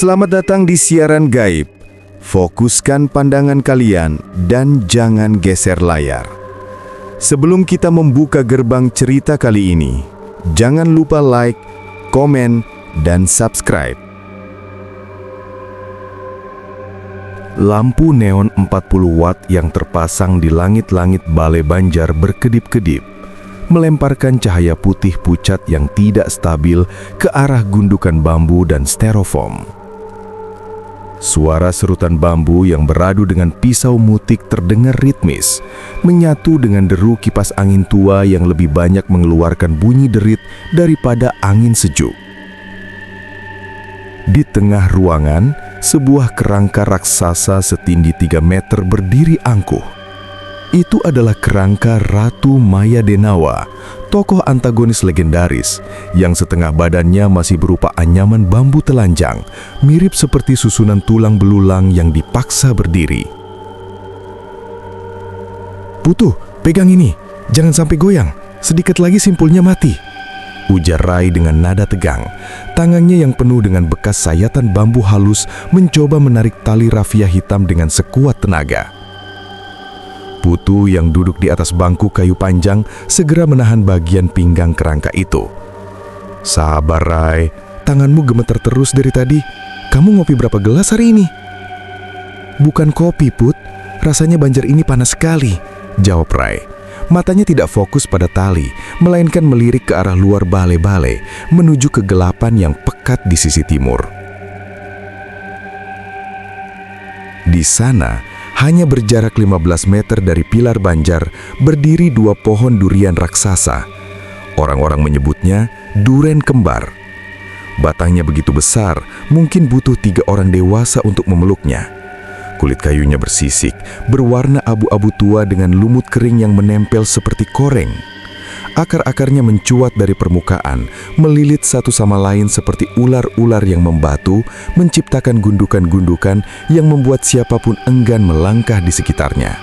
Selamat datang di siaran gaib. Fokuskan pandangan kalian dan jangan geser layar. Sebelum kita membuka gerbang cerita kali ini, jangan lupa like, komen, dan subscribe. Lampu neon 40 watt yang terpasang di langit-langit Balai Banjar berkedip-kedip, melemparkan cahaya putih pucat yang tidak stabil ke arah gundukan bambu dan styrofoam. Suara serutan bambu yang beradu dengan pisau mutik terdengar ritmis, menyatu dengan deru kipas angin tua yang lebih banyak mengeluarkan bunyi derit daripada angin sejuk. Di tengah ruangan, sebuah kerangka raksasa setinggi 3 meter berdiri angkuh. Itu adalah kerangka Ratu Maya Denawa, tokoh antagonis legendaris yang setengah badannya masih berupa anyaman bambu telanjang, mirip seperti susunan tulang belulang yang dipaksa berdiri. "Putu, pegang ini, jangan sampai goyang, sedikit lagi simpulnya mati," ujar Rai dengan nada tegang. Tangannya yang penuh dengan bekas sayatan bambu halus mencoba menarik tali rafia hitam dengan sekuat tenaga. Putu yang duduk di atas bangku kayu panjang segera menahan bagian pinggang kerangka itu. "Sabar, Rai, tanganmu gemeter terus dari tadi. Kamu ngopi berapa gelas hari ini?" "Bukan kopi, Put. Rasanya Banjar ini panas sekali," jawab Rai. Matanya tidak fokus pada tali, melainkan melirik ke arah luar balai-balai, menuju kegelapan yang pekat di sisi timur. Di sana, hanya berjarak 15 meter dari pilar Banjar, berdiri 2 pohon durian raksasa. Orang-orang menyebutnya duren kembar. Batangnya begitu besar, mungkin butuh 3 orang dewasa untuk memeluknya. Kulit kayunya bersisik, berwarna abu-abu tua dengan lumut kering yang menempel seperti koreng. Akar-akarnya mencuat dari permukaan, melilit satu sama lain seperti ular-ular yang membatu, menciptakan gundukan-gundukan yang membuat siapapun enggan melangkah di sekitarnya.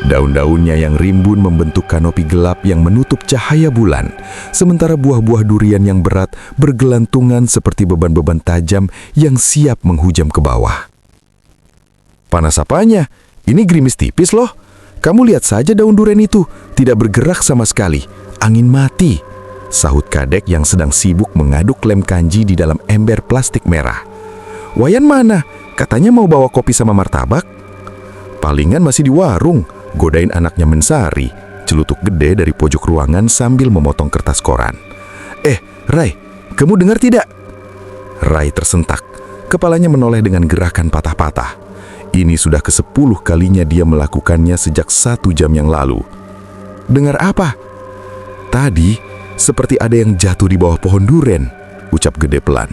Daun-daunnya yang rimbun membentuk kanopi gelap yang menutup cahaya bulan, sementara buah-buah durian yang berat bergelantungan seperti beban-beban tajam yang siap menghujam ke bawah. "Panas apanya? Ini gerimis tipis loh. Kamu lihat saja daun duren itu, tidak bergerak sama sekali. Angin mati," sahut Kadek yang sedang sibuk mengaduk lem kanji di dalam ember plastik merah. "Wayan mana? Katanya mau bawa kopi sama martabak." "Palingan masih di warung," godain anaknya Mensari, celutuk gede dari pojok ruangan sambil memotong kertas koran. Rai, kamu dengar tidak?" Rai tersentak, kepalanya menoleh dengan gerakan patah-patah. Ini sudah ke-10 kalinya dia melakukannya sejak 1 jam yang lalu. "Dengar apa?" "Tadi, seperti ada yang jatuh di bawah pohon duren," ucap Gede pelan.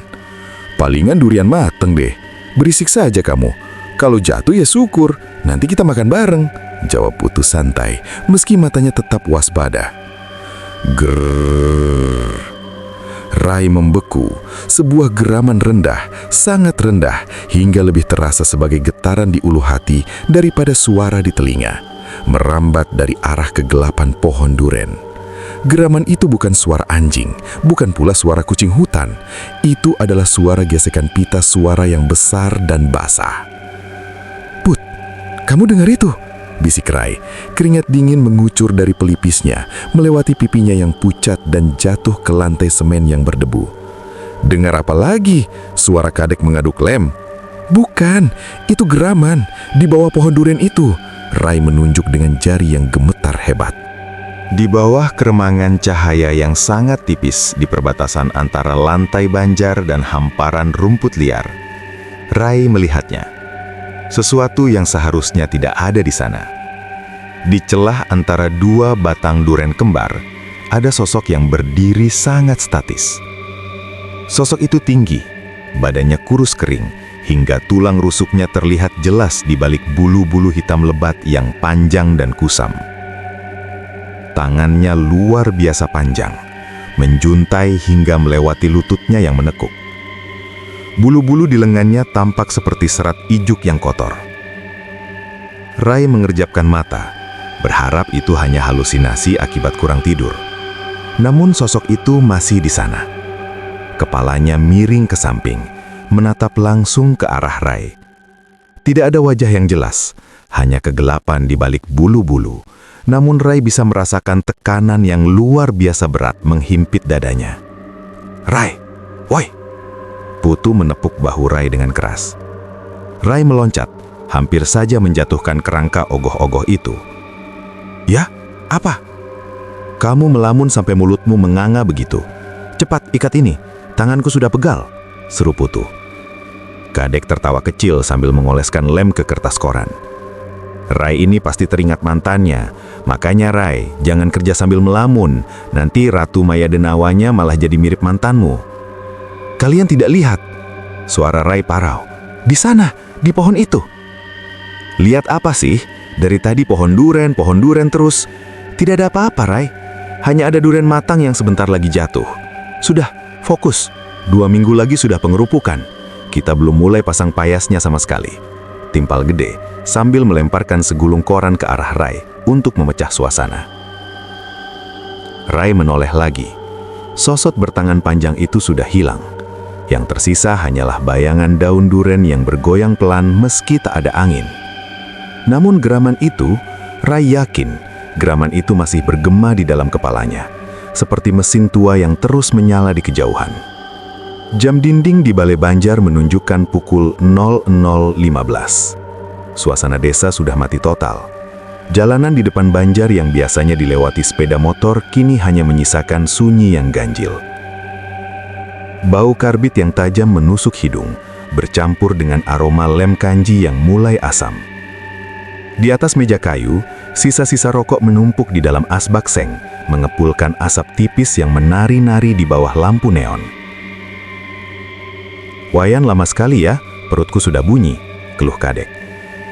"Palingan durian mateng deh. Berisik saja kamu. Kalau jatuh ya syukur, nanti kita makan bareng," jawab Putu santai, meski matanya tetap waspada. Grrrr. Rai membeku, sebuah geraman rendah, sangat rendah, hingga lebih terasa sebagai getaran di ulu hati daripada suara di telinga, merambat dari arah kegelapan pohon duren. Geraman itu bukan suara anjing, bukan pula suara kucing hutan. Itu adalah suara gesekan pita suara yang besar dan basah. "Put, kamu dengar itu?" bisik Rai. Keringat dingin mengucur dari pelipisnya, melewati pipinya yang pucat dan jatuh ke lantai semen yang berdebu. "Dengar apa lagi?" suara Kadek mengaduk lem. "Bukan, itu geraman di bawah pohon duren itu," Rai menunjuk dengan jari yang gemetar hebat. Di bawah keremangan cahaya yang sangat tipis di perbatasan antara lantai Banjar dan hamparan rumput liar, Rai melihatnya. Sesuatu yang seharusnya tidak ada di sana. Di celah antara 2 batang duren kembar, ada sosok yang berdiri sangat statis. Sosok itu tinggi, badannya kurus kering, hingga tulang rusuknya terlihat jelas di balik bulu-bulu hitam lebat yang panjang dan kusam. Tangannya luar biasa panjang, menjuntai hingga melewati lututnya yang menekuk. Bulu-bulu di lengannya tampak seperti serat ijuk yang kotor. Rai mengerjapkan mata, berharap itu hanya halusinasi akibat kurang tidur. Namun sosok itu masih di sana. Kepalanya miring ke samping, menatap langsung ke arah Rai. Tidak ada wajah yang jelas, hanya kegelapan di balik bulu-bulu. Namun Rai bisa merasakan tekanan yang luar biasa berat menghimpit dadanya. "Rai, woi!" Putu menepuk bahu Rai dengan keras. Rai meloncat, hampir saja menjatuhkan kerangka ogoh-ogoh itu. "Ya, apa?" "Kamu melamun sampai mulutmu menganga begitu. Cepat ikat ini, tanganku sudah pegal," seru Putu. Kadek tertawa kecil sambil mengoleskan lem ke kertas koran. "Rai ini pasti teringat mantannya, makanya Rai, jangan kerja sambil melamun, nanti Ratu Maya Denawanya malah jadi mirip mantanmu." "Kalian tidak lihat?" Suara Rai parau. "Di sana, di pohon itu." "Lihat apa sih? Dari tadi pohon duren terus. Tidak ada apa-apa, Rai. Hanya ada duren matang yang sebentar lagi jatuh. Sudah, fokus. 2 minggu lagi sudah pengerupukan. Kita belum mulai pasang payasnya sama sekali," timpal Gede sambil melemparkan segulung koran ke arah Rai untuk memecah suasana. Rai menoleh lagi. Sosok bertangan panjang itu sudah hilang. Yang tersisa hanyalah bayangan daun duren yang bergoyang pelan meski tak ada angin. Namun geraman itu, Rai yakin geraman itu masih bergema di dalam kepalanya, seperti mesin tua yang terus menyala di kejauhan. Jam dinding di Balai Banjar menunjukkan pukul 00.15. Suasana desa sudah mati total. Jalanan di depan Banjar yang biasanya dilewati sepeda motor kini hanya menyisakan sunyi yang ganjil. Bau karbit yang tajam menusuk hidung, bercampur dengan aroma lem kanji yang mulai asam. Di atas meja kayu, sisa-sisa rokok menumpuk di dalam asbak seng, mengepulkan asap tipis yang menari-nari di bawah lampu neon. "Wayan lama sekali ya, perutku sudah bunyi," keluh Kadek.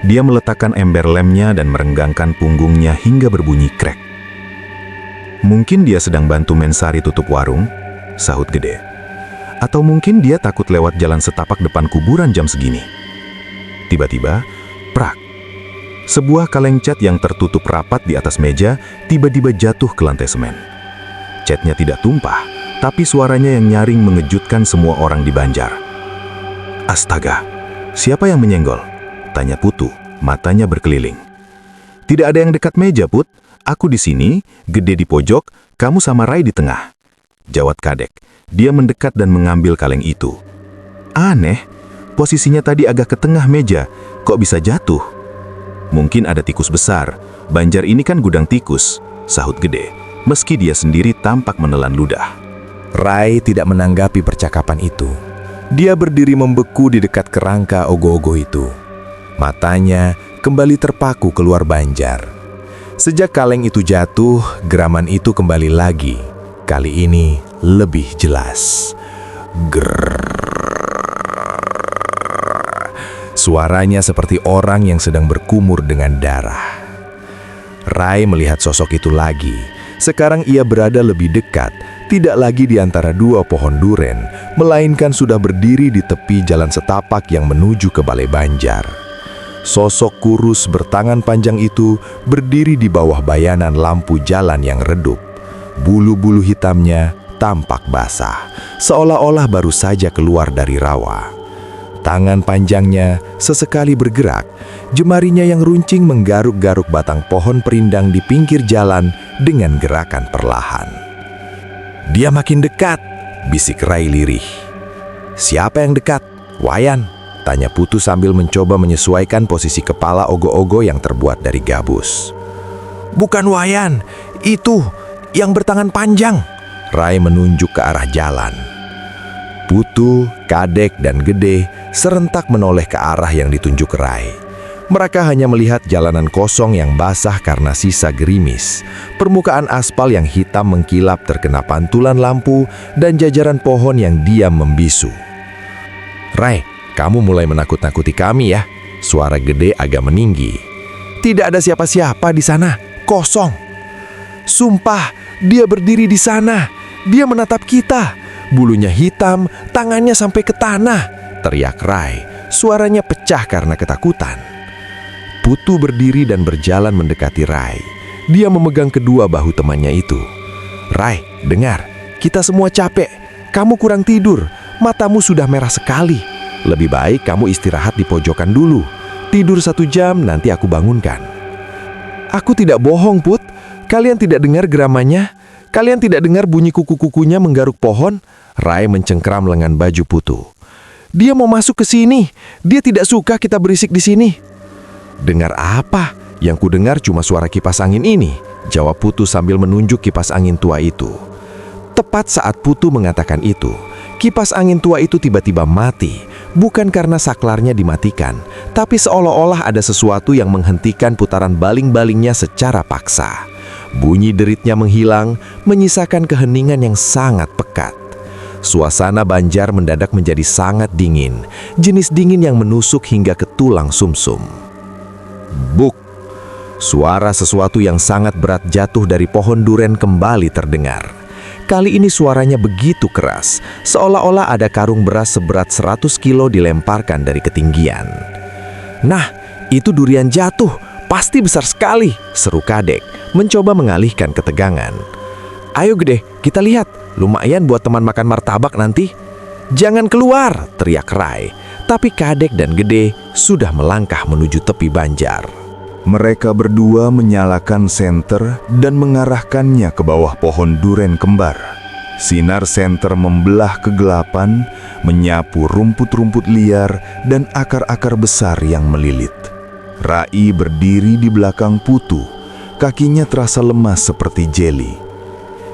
Dia meletakkan ember lemnya dan merenggangkan punggungnya hingga berbunyi krek. "Mungkin dia sedang bantu Mensari tutup warung," sahut Gede. "Atau mungkin dia takut lewat jalan setapak depan kuburan jam segini." Tiba-tiba, prak. Sebuah kaleng cat yang tertutup rapat di atas meja tiba-tiba jatuh ke lantai semen. Catnya tidak tumpah, tapi suaranya yang nyaring mengejutkan semua orang di Banjar. "Astaga, siapa yang menyenggol?" tanya Putu, matanya berkeliling. "Tidak ada yang dekat meja, Put. Aku di sini, Gede di pojok, kamu sama Rai di tengah," jawab Kadek. Dia mendekat dan mengambil kaleng itu. "Aneh, posisinya tadi agak ke tengah meja, kok bisa jatuh?" "Mungkin ada tikus besar. Banjar ini kan gudang tikus," sahut Gede, meski dia sendiri tampak menelan ludah. Rai tidak menanggapi percakapan itu. Dia berdiri membeku di dekat kerangka ogoh-ogoh itu. Matanya kembali terpaku keluar Banjar. Sejak kaleng itu jatuh, geraman itu kembali lagi. Kali ini lebih jelas. Grrrr. Suaranya seperti orang yang sedang berkumur dengan darah. Rai melihat sosok itu lagi. Sekarang ia berada lebih dekat, tidak lagi di antara 2 pohon duren, melainkan sudah berdiri di tepi jalan setapak yang menuju ke Balai Banjar. Sosok kurus bertangan panjang itu berdiri di bawah bayanan lampu jalan yang redup. Bulu-bulu hitamnya tampak basah, seolah-olah baru saja keluar dari rawa. Tangan panjangnya sesekali bergerak, jemarinya yang runcing menggaruk-garuk batang pohon perindang di pinggir jalan dengan gerakan perlahan. "Dia makin dekat," bisik Rai lirih. "Siapa yang dekat? Wayan?" tanya Putu sambil mencoba menyesuaikan posisi kepala ogoh-ogoh yang terbuat dari gabus. "Bukan Wayan, itu yang bertangan panjang." Rai menunjuk ke arah jalan. Putu, Kadek, dan Gede serentak menoleh ke arah yang ditunjuk Rai. Mereka hanya melihat jalanan kosong yang basah karena sisa gerimis, permukaan aspal yang hitam mengkilap terkena pantulan lampu, dan jajaran pohon yang diam membisu. "Rai, kamu mulai menakut-nakuti kami ya," suara Gede agak meninggi. "Tidak ada siapa-siapa di sana, kosong." "Sumpah, dia berdiri di sana. Dia menatap kita. Bulunya hitam, tangannya sampai ke tanah," teriak Rai. Suaranya pecah karena ketakutan. Putu berdiri dan berjalan mendekati Rai. Dia memegang kedua bahu temannya itu. "Rai, dengar, kita semua capek. Kamu kurang tidur, matamu sudah merah sekali. Lebih baik kamu istirahat di pojokan dulu. Tidur 1 jam, nanti aku bangunkan. Aku tidak bohong, Put. Kalian tidak dengar geramannya? Kalian tidak dengar bunyi kuku-kukunya menggaruk pohon? Rai mencengkram lengan baju Putu. Dia mau masuk ke sini. Dia tidak suka kita berisik di sini. Dengar apa? Yang ku dengar cuma suara kipas angin ini, jawab Putu sambil menunjuk kipas angin tua itu. Tepat saat Putu mengatakan itu, kipas angin tua itu tiba-tiba mati, bukan karena saklarnya dimatikan, tapi seolah-olah ada sesuatu yang menghentikan putaran baling-balingnya secara paksa. Bunyi deritnya menghilang, menyisakan keheningan yang sangat pekat. Suasana Banjar mendadak menjadi sangat dingin, jenis dingin yang menusuk hingga ke tulang sumsum. Buk! Suara sesuatu yang sangat berat jatuh dari pohon duren kembali terdengar. Kali ini suaranya begitu keras, seolah-olah ada karung beras seberat 100 kilo dilemparkan dari ketinggian. Nah, itu durian jatuh, pasti besar sekali, seru Kadek, mencoba mengalihkan ketegangan. Ayo Gede, kita lihat, lumayan buat teman makan martabak nanti. Jangan keluar, teriak Rai, tapi Kadek dan Gede sudah melangkah menuju tepi Banjar. Mereka berdua menyalakan senter dan mengarahkannya ke bawah pohon duren kembar. Sinar senter membelah kegelapan, menyapu rumput-rumput liar dan akar-akar besar yang melilit. Rai berdiri di belakang Putu, kakinya terasa lemas seperti jeli.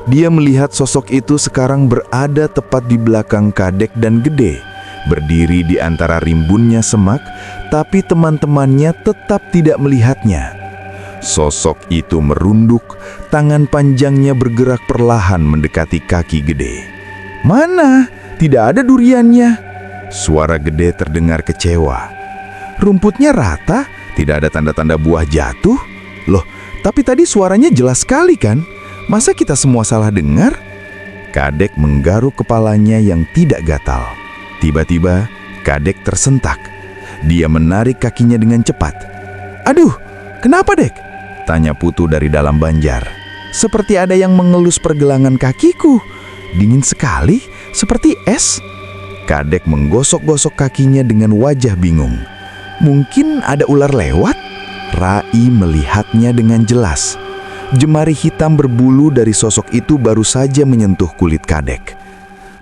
Dia melihat sosok itu sekarang berada tepat di belakang Kadek dan Gede, berdiri di antara rimbunnya semak, tapi teman-temannya tetap tidak melihatnya. Sosok itu merunduk, tangan panjangnya bergerak perlahan mendekati kaki Gede. Mana? Tidak ada duriannya. Suara Gede terdengar kecewa. Rumputnya rata, tidak ada tanda-tanda buah jatuh. Loh, tapi tadi suaranya jelas sekali kan? Masa kita semua salah dengar? Kadek menggaruk kepalanya yang tidak gatal. Tiba-tiba, Kadek tersentak. Dia menarik kakinya dengan cepat. Aduh, kenapa Dek? Tanya Putu dari dalam Banjar. Seperti ada yang mengelus pergelangan kakiku. Dingin sekali, seperti es. Kadek menggosok-gosok kakinya dengan wajah bingung. Mungkin ada ular lewat? Rai melihatnya dengan jelas. Jemari hitam berbulu dari sosok itu baru saja menyentuh kulit Kadek.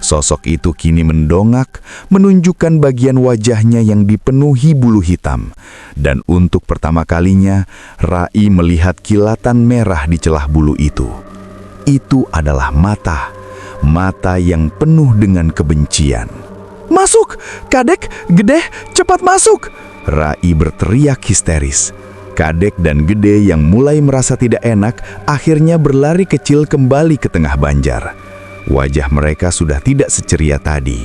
Sosok itu kini mendongak, menunjukkan bagian wajahnya yang dipenuhi bulu hitam. Dan untuk pertama kalinya, Rai melihat kilatan merah di celah bulu itu. Itu adalah mata. Mata yang penuh dengan kebencian. Masuk! Kadek, Gede, cepat masuk! Rai berteriak histeris. Kadek dan Gede yang mulai merasa tidak enak akhirnya berlari kecil kembali ke tengah Banjar. Wajah mereka sudah tidak seceria tadi.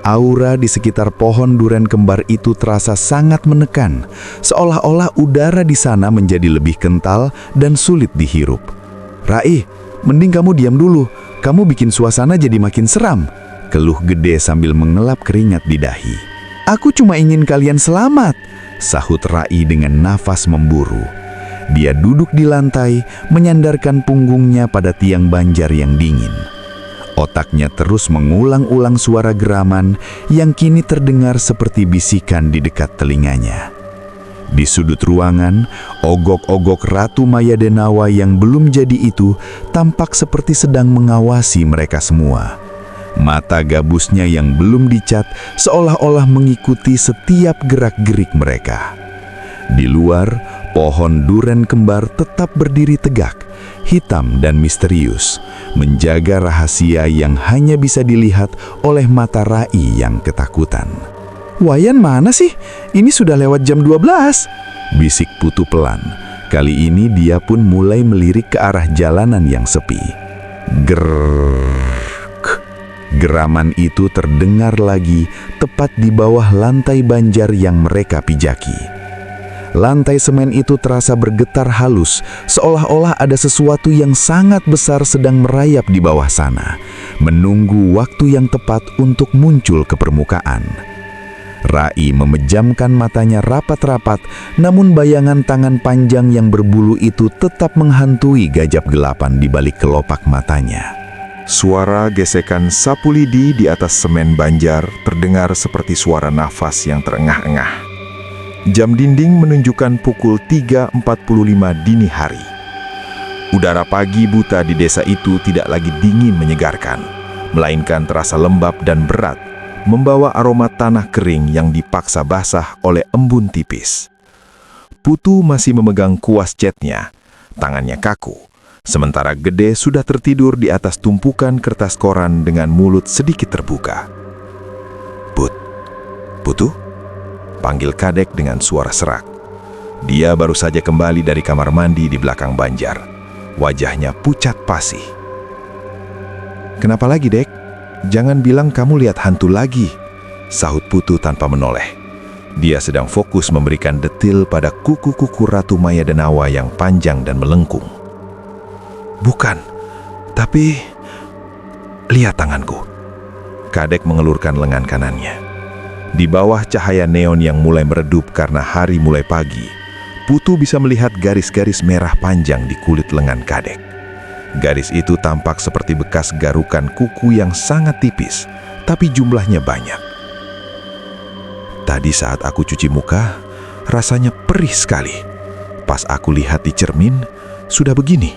Aura di sekitar pohon duren kembar itu terasa sangat menekan, seolah-olah udara di sana menjadi lebih kental dan sulit dihirup. Rai, mending kamu diam dulu, kamu bikin suasana jadi makin seram, keluh Gede sambil mengelap keringat di dahi. Aku cuma ingin kalian selamat, sahut Rai dengan nafas memburu. Dia duduk di lantai, menyandarkan punggungnya pada tiang Banjar yang dingin. Otaknya terus mengulang-ulang suara geraman yang kini terdengar seperti bisikan di dekat telinganya. Di sudut ruangan, ogok-ogok Ratu Mayadenawa yang belum jadi itu tampak seperti sedang mengawasi mereka semua. Mata gabusnya yang belum dicat seolah-olah mengikuti setiap gerak-gerik mereka. Di luar, pohon duren kembar tetap berdiri tegak, hitam dan misterius, menjaga rahasia yang hanya bisa dilihat oleh mata Rai yang ketakutan. Wayan mana sih? Ini sudah lewat jam 12, bisik Putu pelan. Kali ini dia pun mulai melirik ke arah jalanan yang sepi. Grrrr. Geraman itu terdengar lagi tepat di bawah lantai Banjar yang mereka pijaki. Lantai semen itu terasa bergetar halus, seolah-olah ada sesuatu yang sangat besar sedang merayap di bawah sana, menunggu waktu yang tepat untuk muncul ke permukaan. Rai memejamkan matanya rapat-rapat, namun bayangan tangan panjang yang berbulu itu tetap menghantui gajap gelapan di balik kelopak matanya. Suara gesekan sapu lidi di atas semen banjar terdengar seperti suara nafas yang terengah-engah. Jam dinding menunjukkan pukul 3.45 dini hari. Udara pagi buta di desa itu tidak lagi dingin menyegarkan, melainkan terasa lembab dan berat, membawa aroma tanah kering yang dipaksa basah oleh embun tipis. Putu masih memegang kuas catnya, tangannya kaku, sementara Gede sudah tertidur di atas tumpukan kertas koran dengan mulut sedikit terbuka. Putu? Panggil Kadek dengan suara serak. Dia baru saja kembali dari kamar mandi di belakang banjar. Wajahnya pucat pasih. "Kenapa lagi, Dek? Jangan bilang kamu lihat hantu lagi," sahut Putu tanpa menoleh. Dia sedang fokus memberikan detil pada kuku-kuku Ratu Maya Denawa yang panjang dan melengkung. "Bukan, tapi lihat tanganku." Kadek mengelurkan lengan kanannya. Di bawah cahaya neon yang mulai meredup karena hari mulai pagi, Putu bisa melihat garis-garis merah panjang di kulit lengan Kadek. Garis itu tampak seperti bekas garukan kuku yang sangat tipis, tapi jumlahnya banyak. "Tadi saat aku cuci muka, rasanya perih sekali. Pas aku lihat di cermin, sudah begini."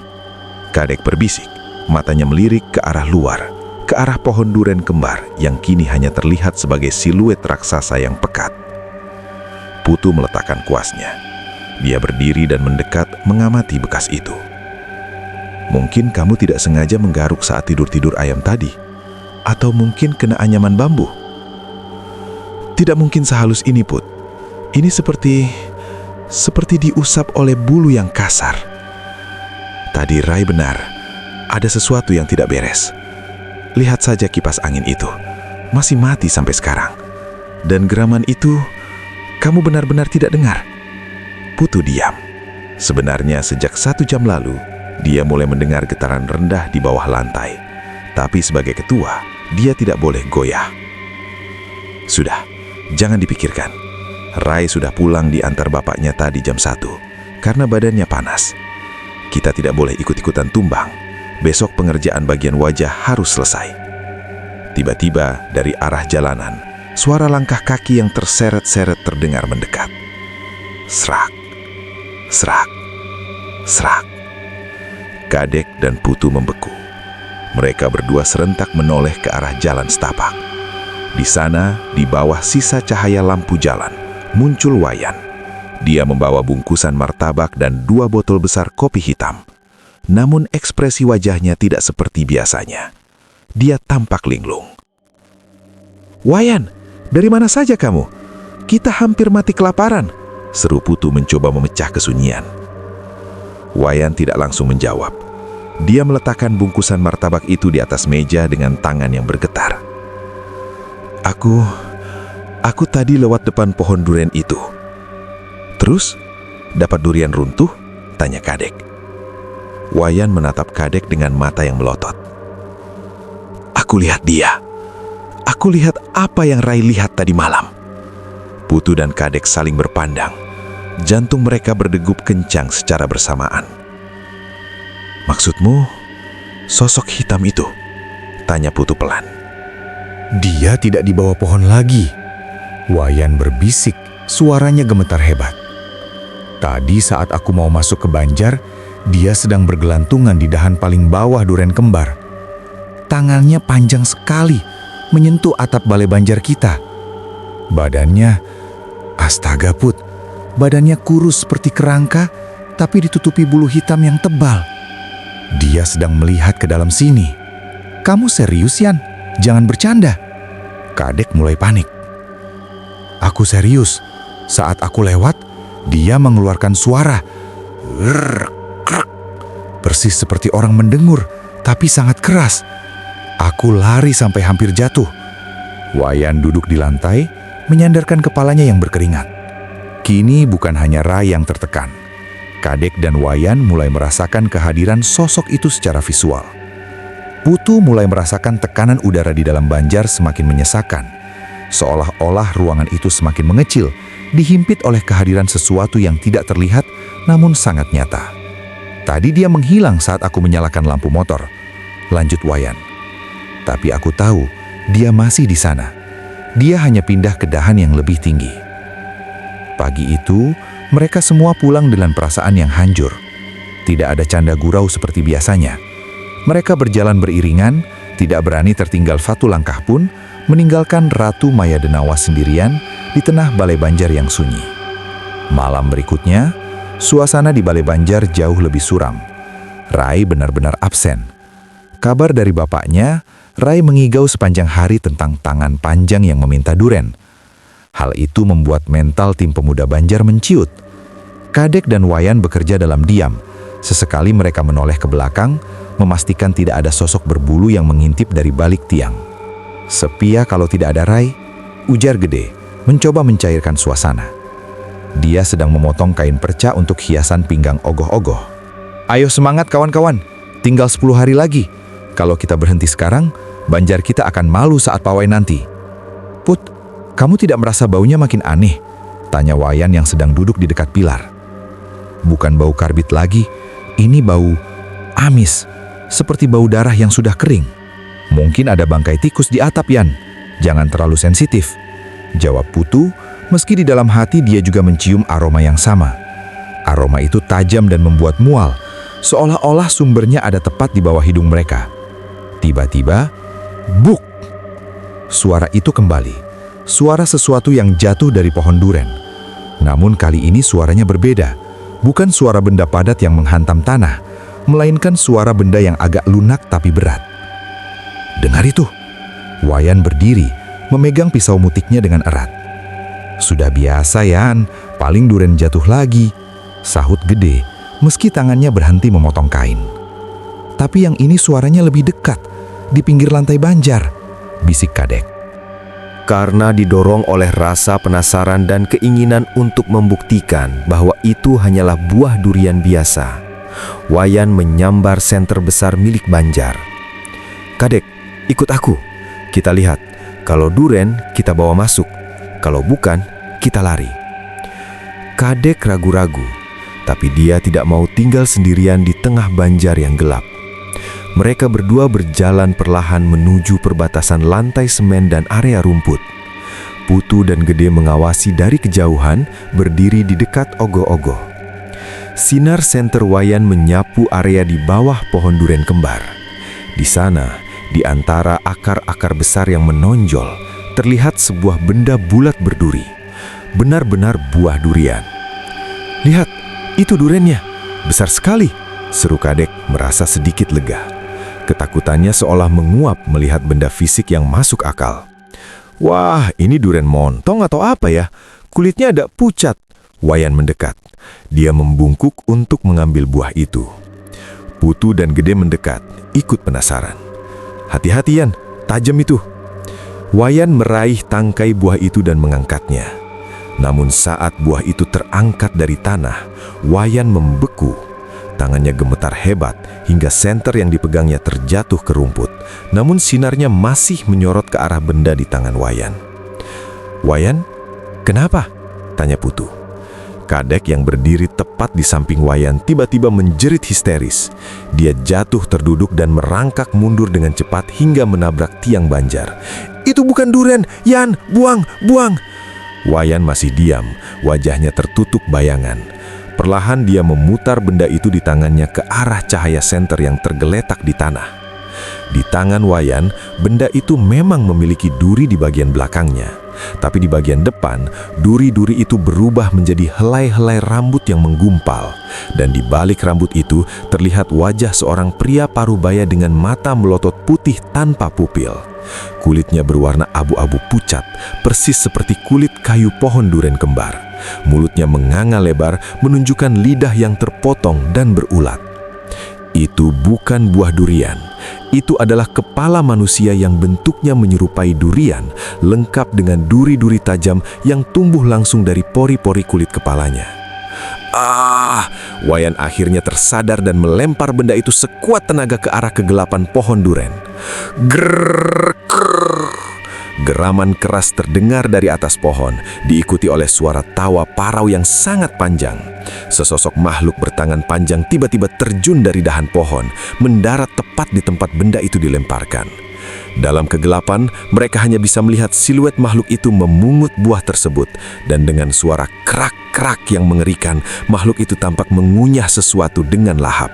Kadek berbisik, matanya melirik ke arah luar, ke arah pohon duren kembar yang kini hanya terlihat sebagai siluet raksasa yang pekat. Putu meletakkan kuasnya. Dia berdiri dan mendekat mengamati bekas itu. "Mungkin kamu tidak sengaja menggaruk saat tidur-tidur ayam tadi. Atau mungkin kena anyaman bambu." "Tidak mungkin sehalus ini, Put. Ini seperti diusap oleh bulu yang kasar." Tadi Rai benar, ada sesuatu yang tidak beres. Lihat saja kipas angin itu, masih mati sampai sekarang. Dan geraman itu, kamu benar-benar tidak dengar. Putu diam. Sebenarnya sejak 1 jam lalu, dia mulai mendengar getaran rendah di bawah lantai. Tapi sebagai ketua, dia tidak boleh goyah. "Sudah, jangan dipikirkan. Rai sudah pulang diantar bapaknya tadi jam 1, karena badannya panas. Kita tidak boleh ikut-ikutan tumbang. Besok pengerjaan bagian wajah harus selesai." Tiba-tiba dari arah jalanan, suara langkah kaki yang terseret-seret terdengar mendekat. Serak, serak, serak. Kadek dan Putu membeku. Mereka berdua serentak menoleh ke arah jalan setapak. Di sana, di bawah sisa cahaya lampu jalan, muncul Wayan. Dia membawa bungkusan martabak dan 2 botol besar kopi hitam. Namun ekspresi wajahnya tidak seperti biasanya. Dia tampak linglung. "Wayan, dari mana saja kamu? Kita hampir mati kelaparan," seru Putu mencoba memecah kesunyian. Wayan tidak langsung menjawab. Dia meletakkan bungkusan martabak itu di atas meja dengan tangan yang bergetar. Aku tadi lewat depan pohon durian itu." "Terus, dapat durian runtuh?" tanya Kadek. Wayan menatap Kadek dengan mata yang melotot. "Aku lihat dia. Aku lihat apa yang Rai lihat tadi malam." Putu dan Kadek saling berpandang. Jantung mereka berdegup kencang secara bersamaan. "Maksudmu, sosok hitam itu?" tanya Putu pelan. "Dia tidak di bawah pohon lagi." Wayan berbisik, suaranya gemetar hebat. "Tadi saat aku mau masuk ke banjar, dia sedang bergelantungan di dahan paling bawah duren kembar. Tangannya panjang sekali, menyentuh atap balai banjar kita. Badannya, astaga Put, badannya kurus seperti kerangka, tapi ditutupi bulu hitam yang tebal. Dia sedang melihat ke dalam sini." "Kamu serius, Yan? Jangan bercanda." Kadek mulai panik. "Aku serius. Saat aku lewat, dia mengeluarkan suara. Persis seperti orang mendengur, tapi sangat keras. Aku lari sampai hampir jatuh." Wayan duduk di lantai, menyandarkan kepalanya yang berkeringat. Kini bukan hanya Rai yang tertekan. Kadek dan Wayan mulai merasakan kehadiran sosok itu secara visual. Putu mulai merasakan tekanan udara di dalam banjar semakin menyesakan. Seolah-olah ruangan itu semakin mengecil, dihimpit oleh kehadiran sesuatu yang tidak terlihat namun sangat nyata. "Tadi dia menghilang saat aku menyalakan lampu motor," lanjut Wayan. Tapi aku tahu dia masih di sana. Dia hanya pindah ke dahan yang lebih tinggi. Pagi itu, mereka semua pulang dengan perasaan yang hancur. Tidak ada canda gurau seperti biasanya. Mereka berjalan beriringan, tidak berani tertinggal satu langkah pun, meninggalkan Ratu Maya Denawa sendirian di tengah Balai Banjar yang sunyi. Malam berikutnya, suasana di Balai Banjar jauh lebih suram. Rai benar-benar absen. Kabar dari bapaknya, Rai mengigau sepanjang hari tentang tangan panjang yang meminta duren. Hal itu membuat mental tim pemuda Banjar menciut. Kadek dan Wayan bekerja dalam diam. Sesekali mereka menoleh ke belakang, memastikan tidak ada sosok berbulu yang mengintip dari balik tiang. Sepia kalau tidak ada Rai, ujar Gede, mencoba mencairkan suasana. Dia sedang memotong kain perca untuk hiasan pinggang ogoh-ogoh. Ayo semangat kawan-kawan, tinggal 10 hari lagi. Kalau kita berhenti sekarang, Banjar kita akan malu saat pawai nanti. Put, kamu tidak merasa baunya makin aneh? Tanya Wayan yang sedang duduk di dekat pilar. Bukan bau karbit lagi, ini bau amis, seperti bau darah yang sudah kering. Mungkin ada bangkai tikus di atap, Yan. Jangan terlalu sensitif, jawab Putu, meski di dalam hati dia juga mencium aroma yang sama. Aroma itu tajam dan membuat mual, seolah-olah sumbernya ada tepat di bawah hidung mereka. Tiba-tiba, buk! Suara itu kembali. Suara sesuatu yang jatuh dari pohon duren. Namun kali ini suaranya berbeda. Bukan suara benda padat yang menghantam tanah, melainkan suara benda yang agak lunak tapi berat. Dengar itu. Wayan berdiri, memegang pisau mutiknya dengan erat. Sudah biasa, Yan, paling duren jatuh lagi, sahut Gede, meski tangannya berhenti memotong kain. Tapi yang ini suaranya lebih dekat, di pinggir lantai Banjar, bisik Kadek. Karena didorong oleh rasa penasaran dan keinginan untuk membuktikan bahwa itu hanyalah buah durian biasa, Wayan menyambar senter besar milik Banjar. Kadek, ikut aku. Kita lihat, kalau duren kita bawa masuk, kalau bukan kita lari. Kadek ragu-ragu, tapi dia tidak mau tinggal sendirian di tengah Banjar yang gelap. Mereka berdua berjalan perlahan menuju perbatasan lantai semen dan area rumput. Putu dan Gede mengawasi dari kejauhan, berdiri di dekat ogoh-ogoh. Sinar senter Wayan menyapu area di bawah pohon duren kembar. Di sana, di antara akar-akar besar yang menonjol, terlihat sebuah benda bulat berduri. Benar-benar buah durian. Lihat, itu durennya. Besar sekali, seru Kadek merasa sedikit lega. Ketakutannya seolah menguap melihat benda fisik yang masuk akal. Wah, ini duren montong atau apa ya? Kulitnya ada pucat. Wayan mendekat. Dia membungkuk untuk mengambil buah itu. Putu dan Gede mendekat, ikut penasaran. Hati-hati, Yan, tajam itu. Wayan meraih tangkai buah itu dan mengangkatnya. Namun saat buah itu terangkat dari tanah, Wayan membeku. Tangannya gemetar hebat hingga senter yang dipegangnya terjatuh ke rumput. Namun sinarnya masih menyorot ke arah benda di tangan Wayan. Wayan, kenapa? Tanya Putu. Kadek yang berdiri tepat di samping Wayan tiba-tiba menjerit histeris. Dia jatuh terduduk dan merangkak mundur dengan cepat hingga menabrak tiang Banjar. Itu bukan duren, Yan, buang, buang. Wayan masih diam, wajahnya tertutup bayangan. Perlahan dia memutar benda itu di tangannya ke arah cahaya senter yang tergeletak di tanah. Di tangan Wayan, benda itu memang memiliki duri di bagian belakangnya. Tapi di bagian depan, duri-duri itu berubah menjadi helai-helai rambut yang menggumpal. Dan di balik rambut itu terlihat wajah seorang pria parubaya dengan mata melotot putih tanpa pupil. Kulitnya berwarna abu-abu pucat, persis seperti kulit kayu pohon duren kembar. Mulutnya menganga lebar, menunjukkan lidah yang terpotong dan berulat. Itu bukan buah durian. Itu adalah kepala manusia yang bentuknya menyerupai durian, lengkap dengan duri-duri tajam yang tumbuh langsung dari pori-pori kulit kepalanya. Wayan akhirnya tersadar dan melempar benda itu sekuat tenaga ke arah kegelapan pohon duren. Grrrr, grrrr. Geraman keras terdengar dari atas pohon, diikuti oleh suara tawa parau yang sangat panjang. Sesosok makhluk bertangan panjang tiba-tiba terjun dari dahan pohon, mendarat tepat di tempat benda itu dilemparkan. Dalam kegelapan, mereka hanya bisa melihat siluet makhluk itu memungut buah tersebut, dan dengan suara krak-krak yang mengerikan, makhluk itu tampak mengunyah sesuatu dengan lahap.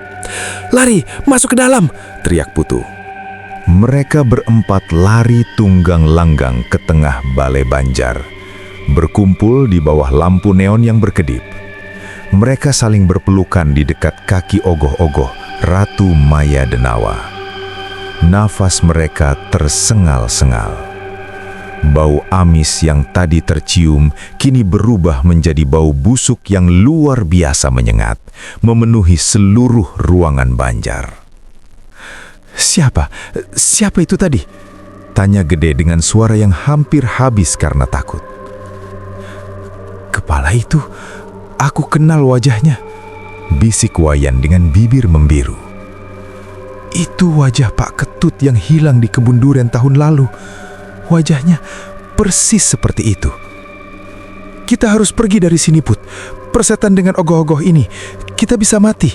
"Lari, masuk ke dalam!" teriak Putu. Mereka berempat lari tunggang langgang ke tengah balai Banjar, berkumpul di bawah lampu neon yang berkedip. Mereka saling berpelukan di dekat kaki ogoh-ogoh Ratu Maya Denawa. Nafas mereka tersengal-sengal. Bau amis yang tadi tercium kini berubah menjadi bau busuk yang luar biasa menyengat, memenuhi seluruh ruangan Banjar. "Siapa? Siapa itu tadi?" tanya Gede dengan suara yang hampir habis karena takut. "Kepala itu, aku kenal wajahnya," bisik Wayan dengan bibir membiru. "Itu wajah Pak Ketut yang hilang di kebun durian tahun lalu. Wajahnya persis seperti itu. Kita harus pergi dari sini, Put. Persetan dengan ogoh-ogoh ini, kita bisa mati."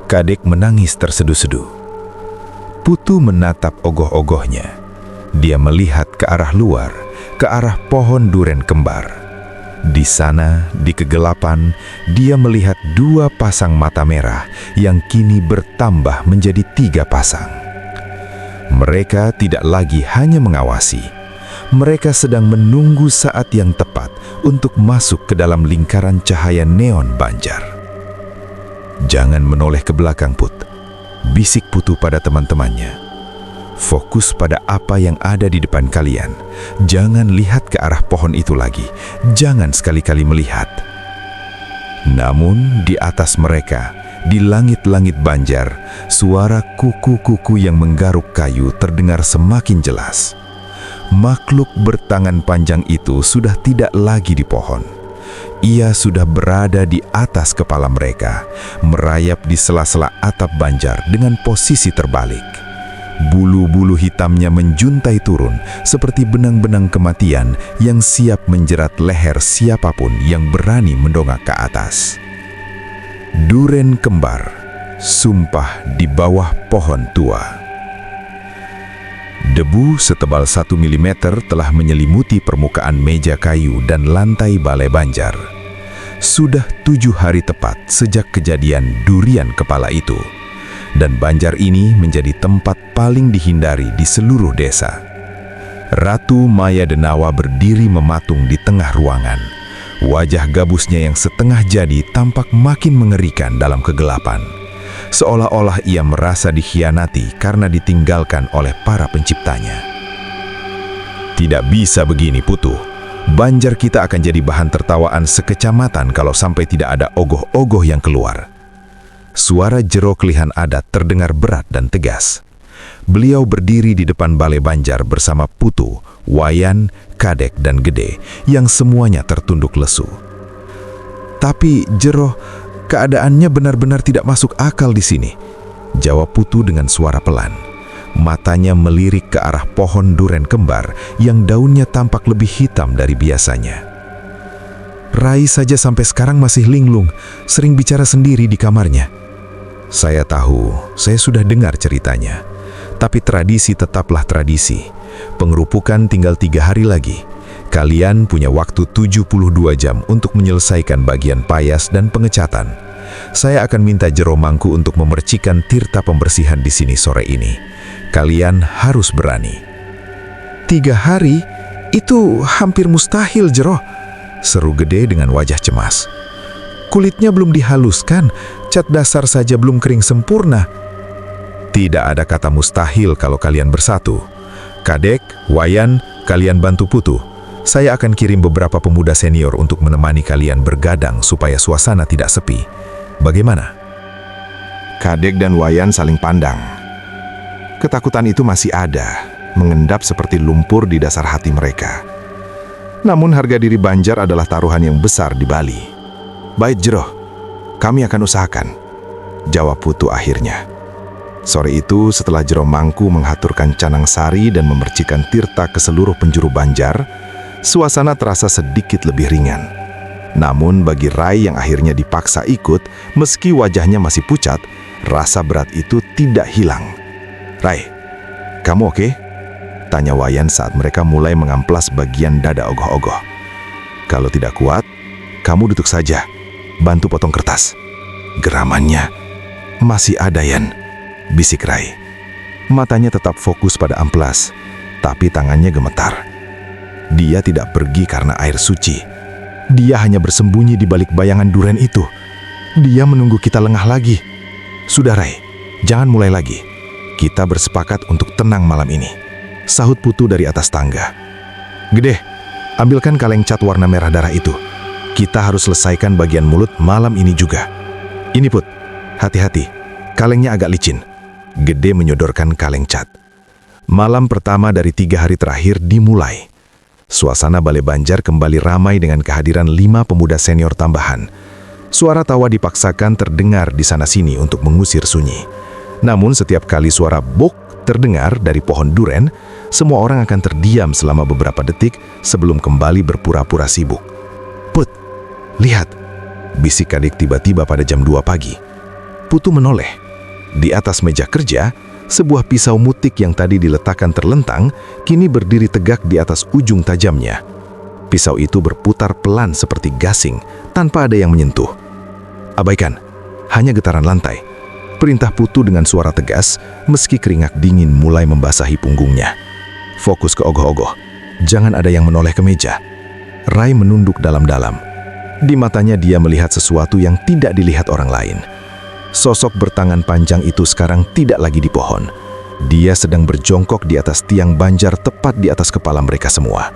Kadek menangis terseduh-seduh. Putu menatap ogoh-ogohnya. Dia melihat ke arah luar, ke arah pohon duren kembar. Di sana, di kegelapan, dia melihat 2 pasang mata merah yang kini bertambah menjadi 3 pasang. Mereka tidak lagi hanya mengawasi. Mereka sedang menunggu saat yang tepat untuk masuk ke dalam lingkaran cahaya neon Banjar. "Jangan menoleh ke belakang, Put," bisik Putu pada teman-temannya. "Fokus pada apa yang ada di depan kalian. Jangan lihat ke arah pohon itu lagi. Jangan sekali-kali melihat." Namun di atas mereka, di langit-langit Banjar, suara kuku-kuku yang menggaruk kayu terdengar semakin jelas. Makhluk bertangan panjang itu sudah tidak lagi di pohon. Ia sudah berada di atas kepala mereka, merayap di sela-sela atap Banjar dengan posisi terbalik. Bulu-bulu hitamnya menjuntai turun seperti benang-benang kematian yang siap menjerat leher siapapun yang berani mendongak ke atas. Duren kembar, sumpah di bawah pohon tua. Debu setebal 1 mm telah menyelimuti permukaan meja kayu dan lantai balai Banjar. Sudah 7 hari tepat sejak kejadian durian kepala itu. Dan Banjar ini menjadi tempat paling dihindari di seluruh desa. Ratu Maya Denawa berdiri mematung di tengah ruangan. Wajah gabusnya yang setengah jadi tampak makin mengerikan dalam kegelapan. Seolah-olah ia merasa dikhianati karena ditinggalkan oleh para penciptanya. "Tidak bisa begini, Putu. Banjar kita akan jadi bahan tertawaan sekecamatan kalau sampai tidak ada ogoh-ogoh yang keluar." Suara Jero Kelihan Adat terdengar berat dan tegas. Beliau berdiri di depan balai Banjar bersama Putu, Wayan, Kadek, dan Gede yang semuanya tertunduk lesu. "Tapi Jero, keadaannya benar-benar tidak masuk akal di sini," jawab Putu dengan suara pelan. Matanya melirik ke arah pohon duren kembar yang daunnya tampak lebih hitam dari biasanya. "Rai saja sampai sekarang masih linglung, sering bicara sendiri di kamarnya." "Saya tahu, saya sudah dengar ceritanya. Tapi tradisi tetaplah tradisi. Pengerupukan tinggal 3 hari lagi. Kalian punya waktu 72 jam untuk menyelesaikan bagian payas dan pengecatan. Saya akan minta Jero Mangku untuk memercikan tirta pembersihan di sini sore ini. Kalian harus berani." "3 hari? Itu hampir mustahil, Jero," seru Gede dengan wajah cemas. "Kulitnya belum dihaluskan, cat dasar saja belum kering sempurna." "Tidak ada kata mustahil kalau kalian bersatu. Kadek, Wayan, kalian bantu Putu. Saya akan kirim beberapa pemuda senior untuk menemani kalian bergadang supaya suasana tidak sepi. Bagaimana?" Kadek dan Wayan saling pandang. Ketakutan itu masih ada, mengendap seperti lumpur di dasar hati mereka. Namun harga diri Banjar adalah taruhan yang besar di Bali. "Baik Jero, kami akan usahakan," jawab Putu akhirnya. Sore itu setelah Jero Mangku menghaturkan canang sari dan memercikan tirta ke seluruh penjuru Banjar, suasana terasa sedikit lebih ringan. Namun bagi Rai yang akhirnya dipaksa ikut, meski wajahnya masih pucat, rasa berat itu tidak hilang. "Rai, kamu oke?" Tanya Wayan saat mereka mulai mengamplas bagian dada ogoh-ogoh. Kalau tidak kuat, kamu duduk saja, bantu potong kertas. Geramannya masih ada, Yan, bisik Rai. Matanya tetap fokus pada amplas, tapi tangannya gemetar. Dia tidak pergi karena air suci. Dia hanya bersembunyi di balik bayangan duren itu. Dia menunggu kita lengah lagi. Sudah Rai, jangan mulai lagi. Kita bersepakat untuk tenang malam ini, sahut Putu dari atas tangga. Gede, ambilkan kaleng cat warna merah darah itu. Kita harus selesaikan bagian mulut malam ini juga. Ini Put, hati-hati, kalengnya agak licin. Gede menyodorkan kaleng cat. Malam pertama dari 3 hari terakhir dimulai. Suasana Balai Banjar kembali ramai dengan kehadiran 5 pemuda senior tambahan. Suara tawa dipaksakan terdengar di sana-sini untuk mengusir sunyi. Namun setiap kali suara bok terdengar dari pohon duren, semua orang akan terdiam selama beberapa detik sebelum kembali berpura-pura sibuk. Put, lihat, bisik Kadek tiba-tiba pada jam 2 pagi. Putu menoleh. Di atas meja kerja, sebuah pisau mutik yang tadi diletakkan terlentang, kini berdiri tegak di atas ujung tajamnya. Pisau itu berputar pelan seperti gasing, tanpa ada yang menyentuh. Abaikan, hanya getaran lantai. Perintah Putu dengan suara tegas, meski keringat dingin mulai membasahi punggungnya. Fokus ke ogoh-ogoh, jangan ada yang menoleh ke meja. Rai menunduk dalam-dalam. Di matanya dia melihat sesuatu yang tidak dilihat orang lain. Sosok bertangan panjang itu sekarang tidak lagi di pohon. Dia sedang berjongkok di atas tiang banjar tepat di atas kepala mereka semua.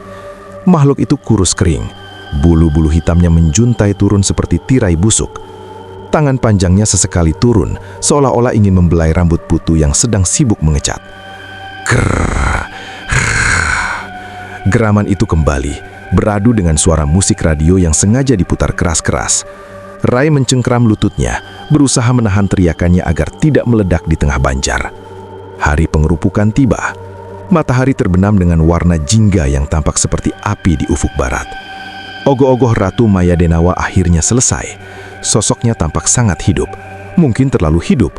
Makhluk itu kurus kering. Bulu-bulu hitamnya menjuntai turun seperti tirai busuk. Tangan panjangnya sesekali turun, seolah-olah ingin membelai rambut Putu yang sedang sibuk mengecat. Krrrr. Geraman itu kembali, beradu dengan suara musik radio yang sengaja diputar keras-keras. Rai mencengkram lututnya, berusaha menahan teriakannya agar tidak meledak di tengah banjar. Hari pengerupukan tiba. Matahari terbenam dengan warna jingga yang tampak seperti api di ufuk barat. Ogoh-ogoh Ratu Maya Denawa akhirnya selesai. Sosoknya tampak sangat hidup, mungkin terlalu hidup.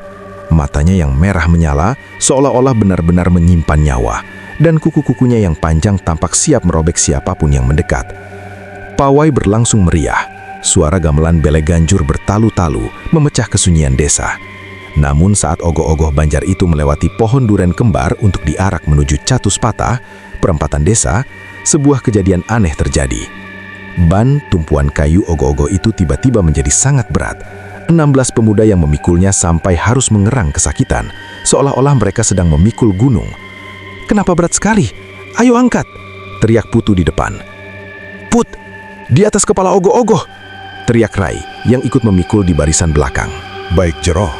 Matanya yang merah menyala, seolah-olah benar-benar menyimpan nyawa, dan kuku-kukunya yang panjang tampak siap merobek siapapun yang mendekat. Pawai berlangsung meriah. Suara gamelan bele ganjur bertalu-talu, memecah kesunyian desa. Namun saat ogoh-ogoh Banjar itu melewati pohon duren kembar untuk diarak menuju Catus Patah, perempatan desa, sebuah kejadian aneh terjadi. Ban tumpuan kayu ogoh-ogoh itu tiba-tiba menjadi sangat berat. 16 pemuda yang memikulnya sampai harus mengerang kesakitan, seolah-olah mereka sedang memikul gunung. "Kenapa berat sekali? Ayo angkat!" teriak Putu di depan. "Put, di atas kepala ogoh-ogoh!" teriak Rai yang ikut memikul di barisan belakang. Baik Jero,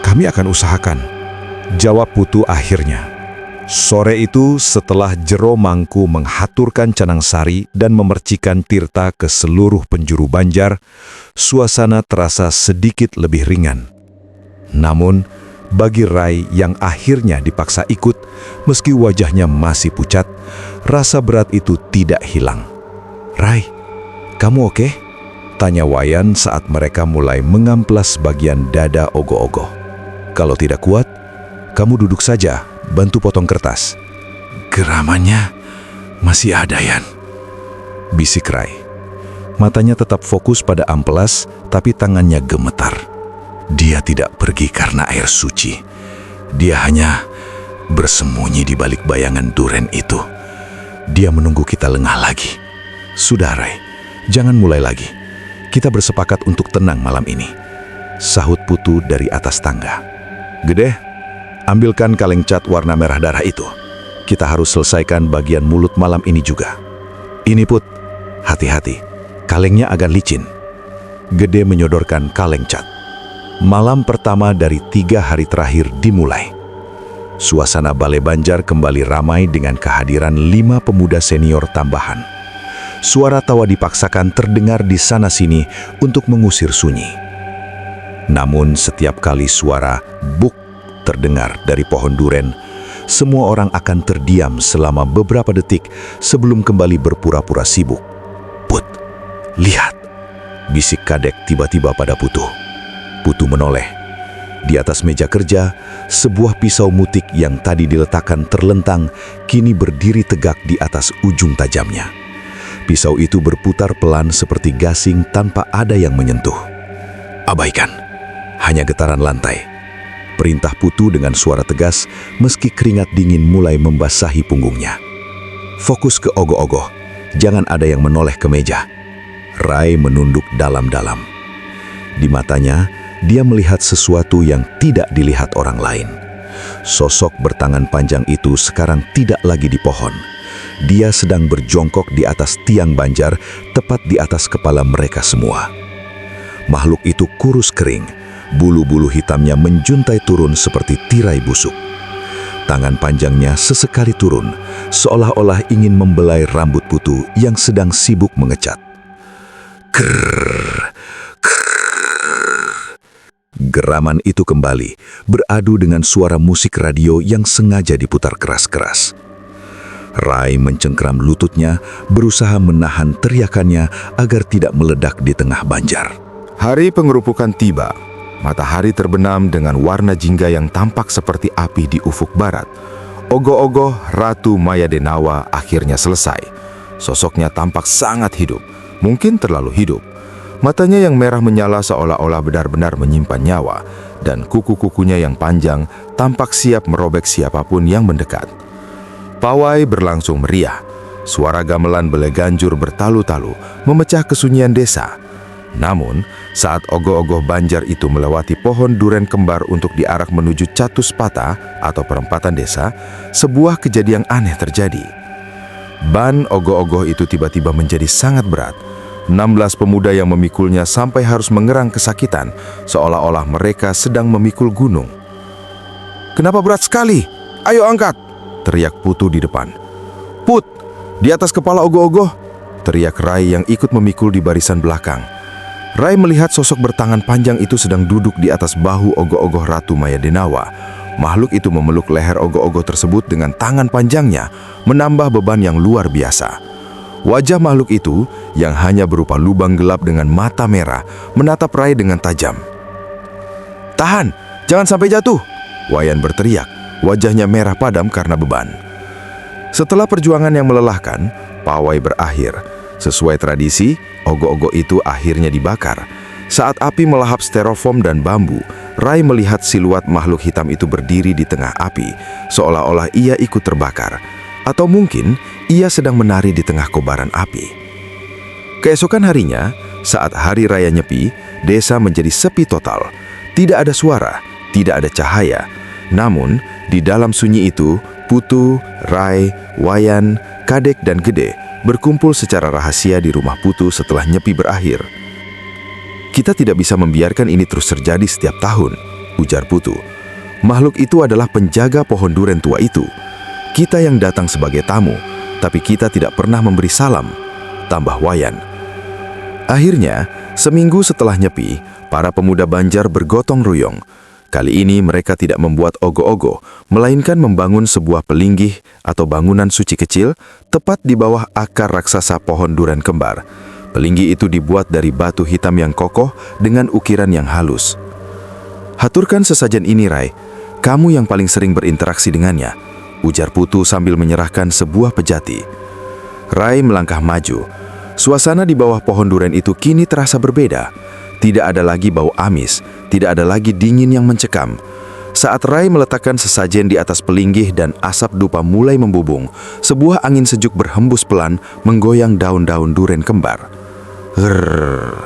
kami akan usahakan, jawab Putu akhirnya. Sore itu setelah Jero Mangku menghaturkan Canang Sari dan memercikan tirta ke seluruh penjuru Banjar, suasana terasa sedikit lebih ringan. Namun, bagi Rai yang akhirnya dipaksa ikut, meski wajahnya masih pucat, rasa berat itu tidak hilang. "Rai, kamu oke?" tanya Wayan saat mereka mulai mengamplas bagian dada ogoh-ogoh. "Kalau tidak kuat, kamu duduk saja, bantu potong kertas." "Geramannya masih ada, Yan," bisik Rai. Matanya tetap fokus pada amplas, tapi tangannya gemetar. Dia tidak pergi karena air suci. Dia hanya bersembunyi di balik bayangan duren itu. Dia menunggu kita lengah lagi. "Sudah, Rai, jangan mulai lagi. Kita bersepakat untuk tenang malam ini," sahut Putu dari atas tangga. "Gede, ambilkan kaleng cat warna merah darah itu. Kita harus selesaikan bagian mulut malam ini juga. Ini Put, hati-hati, kalengnya agak licin." Gede menyodorkan kaleng cat. Malam pertama dari 3 hari terakhir dimulai. Suasana Balai Banjar kembali ramai dengan kehadiran 5 pemuda senior tambahan. Suara tawa dipaksakan terdengar di sana-sini untuk mengusir sunyi. Namun setiap kali suara buk terdengar dari pohon duren, semua orang akan terdiam selama beberapa detik sebelum kembali berpura-pura sibuk. "Put, lihat!" bisik Kadek tiba-tiba pada Putu. Putu menoleh. Di atas meja kerja, sebuah pisau mutik yang tadi diletakkan terlentang kini berdiri tegak di atas ujung tajamnya. Pisau itu berputar pelan seperti gasing tanpa ada yang menyentuh. Abaikan, hanya getaran lantai. Perintah Putu dengan suara tegas meski keringat dingin mulai membasahi punggungnya. Fokus ke ogoh-ogoh, jangan ada yang menoleh ke meja. Rai menunduk dalam-dalam. Di matanya, dia melihat sesuatu yang tidak dilihat orang lain. Sosok bertangan panjang itu sekarang tidak lagi di pohon. Dia sedang berjongkok di atas tiang banjar, tepat di atas kepala mereka semua. Makhluk itu kurus kering, bulu-bulu hitamnya menjuntai turun seperti tirai busuk. Tangan panjangnya sesekali turun, seolah-olah ingin membelai rambut Putu yang sedang sibuk mengecat. Krrrr, krrrr. Geraman itu kembali, beradu dengan suara musik radio yang sengaja diputar keras-keras. Rai mencengkram lututnya, berusaha menahan teriakannya agar tidak meledak di tengah banjar. Hari pengerupukan tiba. Matahari terbenam dengan warna jingga yang tampak seperti api di ufuk barat. Ogoh-ogoh Ratu Maya Denawa akhirnya selesai. Sosoknya tampak sangat hidup, mungkin terlalu hidup. Matanya yang merah menyala seolah-olah benar-benar menyimpan nyawa, dan kuku-kukunya yang panjang tampak siap merobek siapapun yang mendekat. Pawai berlangsung meriah. Suara gamelan bele ganjur bertalu-talu, memecah kesunyian desa. Namun, saat ogoh-ogoh banjar itu melewati pohon duren kembar untuk diarak menuju Catuspata atau perempatan desa, sebuah kejadian aneh terjadi. Ban ogoh-ogoh itu tiba-tiba menjadi sangat berat. 16 pemuda yang memikulnya sampai harus mengerang kesakitan, seolah-olah mereka sedang memikul gunung. "Kenapa berat sekali? Ayo angkat!" teriak Putu di depan. "Put, di atas kepala ogoh-ogoh!" teriak Rai yang ikut memikul di barisan belakang. Rai melihat sosok bertangan panjang itu sedang duduk di atas bahu ogoh-ogoh Ratu Maya Denawa. Makhluk itu memeluk leher ogoh-ogoh tersebut dengan tangan panjangnya, menambah beban yang luar biasa. Wajah makhluk itu, yang hanya berupa lubang gelap dengan mata merah, menatap Rai dengan tajam. "Tahan, jangan sampai jatuh!" Wayan berteriak, wajahnya merah padam karena beban. Setelah perjuangan yang melelahkan, pawai berakhir. Sesuai tradisi, ogoh-ogoh itu akhirnya dibakar. Saat api melahap styrofoam dan bambu, Rai melihat siluet makhluk hitam itu berdiri di tengah api, seolah-olah ia ikut terbakar. Atau mungkin ia sedang menari di tengah kobaran api. Keesokan harinya, saat hari raya Nyepi, desa menjadi sepi total. Tidak ada suara, tidak ada cahaya. Namun, di dalam sunyi itu, Putu, Rai, Wayan, Kadek, dan Gede berkumpul secara rahasia di rumah Putu setelah Nyepi berakhir. "Kita tidak bisa membiarkan ini terus terjadi setiap tahun," ujar Putu. "Makhluk itu adalah penjaga pohon duren tua itu. Kita yang datang sebagai tamu, tapi kita tidak pernah memberi salam," tambah Wayan. Akhirnya, seminggu setelah Nyepi, para pemuda Banjar bergotong royong. Kali ini mereka tidak membuat ogoh-ogoh, melainkan membangun sebuah pelinggih atau bangunan suci kecil tepat di bawah akar raksasa pohon duren kembar. Pelinggih itu dibuat dari batu hitam yang kokoh dengan ukiran yang halus. "Haturkan sesajen ini, Rai. Kamu yang paling sering berinteraksi dengannya," ujar Putu sambil menyerahkan sebuah pejati. Rai melangkah maju. Suasana di bawah pohon duren itu kini terasa berbeda. Tidak ada lagi bau amis, tidak ada lagi dingin yang mencekam. Saat Rai meletakkan sesajen di atas pelinggih dan asap dupa mulai membubung, sebuah angin sejuk berhembus pelan menggoyang daun-daun duren kembar. Grrrr.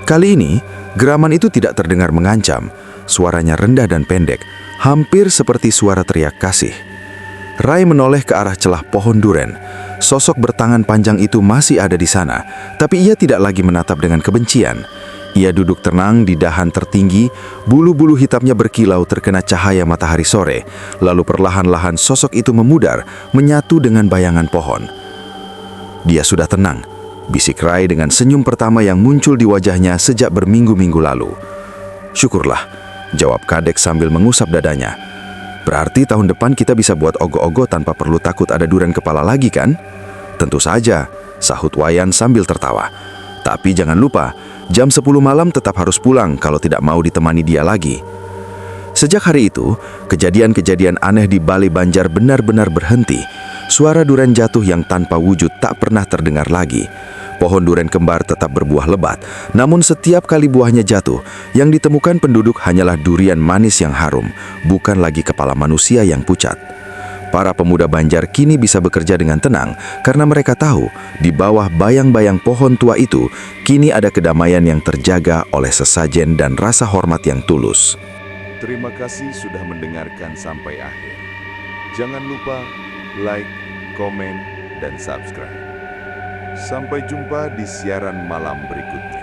Kali ini, geraman itu tidak terdengar mengancam. Suaranya rendah dan pendek, hampir seperti suara teriak kasih. Rai menoleh ke arah celah pohon duren. Sosok bertangan panjang itu masih ada di sana, tapi ia tidak lagi menatap dengan kebencian. Ia duduk tenang di dahan tertinggi, bulu-bulu hitamnya berkilau terkena cahaya matahari sore, lalu perlahan-lahan sosok itu memudar, menyatu dengan bayangan pohon. "Dia sudah tenang," bisik Rai dengan senyum pertama yang muncul di wajahnya sejak berminggu-minggu lalu. "Syukurlah," jawab Kadek sambil mengusap dadanya. "Berarti tahun depan kita bisa buat ogoh-ogoh tanpa perlu takut ada duren kepala lagi, kan?" "Tentu saja," sahut Wayan sambil tertawa. "Tapi jangan lupa, jam 10 malam tetap harus pulang kalau tidak mau ditemani dia lagi." Sejak hari itu, kejadian-kejadian aneh di Balai Banjar benar-benar berhenti. Suara duren jatuh yang tanpa wujud tak pernah terdengar lagi. Pohon duren kembar tetap berbuah lebat, namun setiap kali buahnya jatuh, yang ditemukan penduduk hanyalah durian manis yang harum, bukan lagi kepala manusia yang pucat. Para pemuda Banjar kini bisa bekerja dengan tenang karena mereka tahu di bawah bayang-bayang pohon tua itu kini ada kedamaian yang terjaga oleh sesajen dan rasa hormat yang tulus. Terima kasih sudah mendengarkan sampai akhir. Jangan lupa like, komen, dan subscribe. Sampai jumpa di siaran malam berikutnya.